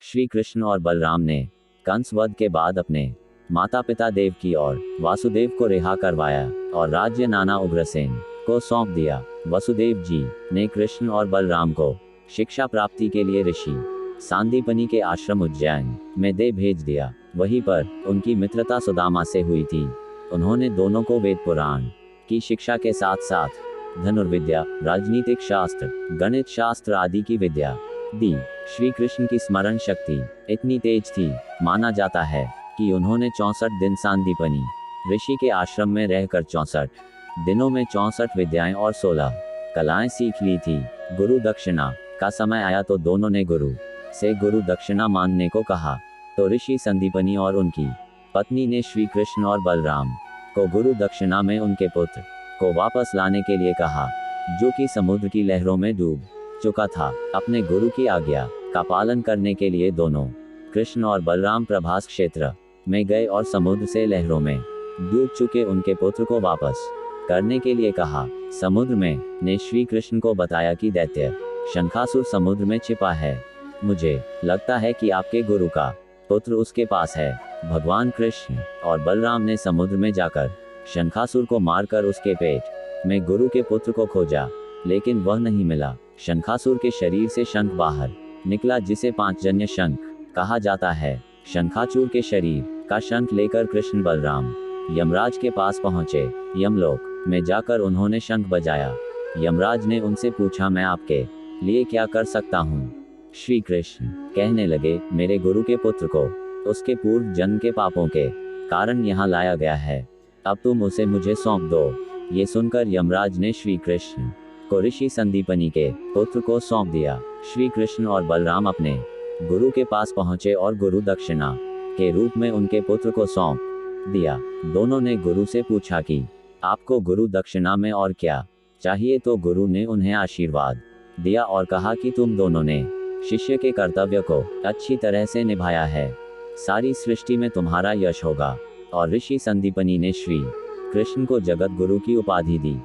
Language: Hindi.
श्री कृष्ण और बलराम ने कंस वध के बाद अपने माता पिता देवकी और वासुदेव को रिहा करवाया और राज्य नाना उग्रसेन को सौंप दिया। वसुदेव जी ने कृष्ण और बलराम को शिक्षा प्राप्ति के लिए ऋषि सांदीपनि के आश्रम उज्जैन में दे भेज दिया। वहीं पर उनकी मित्रता सुदामा से हुई थी। उन्होंने दोनों को वेद पुराण की शिक्षा के साथ साथ धनुर्विद्या, राजनीतिक शास्त्र, गणित शास्त्र आदि की विद्या दी। श्री कृष्ण की स्मरण शक्ति इतनी तेज थी, माना जाता है कि उन्होंने 64 दिन सांदीपनि ऋषि के आश्रम में रहकर 64 दिनों में 64 विद्याएं और 16 कलाएं सीख ली थी। गुरु दक्षिणा का समय आया तो दोनों ने गुरु से गुरु दक्षिणा मांगने को कहा, तो ऋषि संदीपनि और उनकी पत्नी ने श्री कृष्ण और बलराम को गुरु दक्षिणा में उनके पुत्र को वापस लाने के लिए कहा, जो कि समुद्र की लहरों में डूब चुका था। अपने गुरु की आज्ञा का पालन करने के लिए दोनों कृष्ण और बलराम प्रभास क्षेत्र में गए और समुद्र से लहरों में डूब चुके उनके पुत्र को वापस करने के लिए कहा। समुद्र में ने श्री कृष्ण को बताया कि दैत्य शंखासुर समुद्र में छिपा है। मुझे लगता है कि आपके गुरु का पुत्र उसके पास है। भगवान कृष्ण और बलराम ने समुद्र में जाकर शंखासुर को मारकर उसके पेट में गुरु के पुत्र को खोजा, लेकिन वह नहीं मिला। शंखासुर के शरीर से शंख बाहर निकला, जिसे पांचजन्य शंख कहा जाता है। शंखाचूर के शरीर का शंख लेकर कृष्ण बलराम यमराज के पास पहुंचे। यमलोक में जाकर उन्होंने शंख बजाया। यमराज ने उनसे पूछा, मैं आपके लिए क्या कर सकता हूँ? श्री कृष्ण कहने लगे, मेरे गुरु के पुत्र को उसके पूर्व जन्म के पापों के कारण यहाँ लाया गया है। अब तुम उसे मुझे सौंप दो। ये सुनकर यमराज ने श्री कृष्ण को ऋषि संदीपनि के पुत्र को सौंप दिया। श्री कृष्ण और बलराम अपने गुरु के पास पहुंचे और गुरु दक्षिणा के रूप में उनके पुत्र को सौंप दिया। दोनों ने गुरु से पूछा कि आपको गुरु दक्षिणा में और क्या चाहिए, तो गुरु ने उन्हें आशीर्वाद दिया और कहा कि तुम दोनों ने शिष्य के कर्तव्य को अच्छी तरह से निभाया है। सारी सृष्टि में तुम्हारा यश होगा। और ऋषि संदीपनि ने श्री कृष्ण को जगत गुरु की उपाधि दी।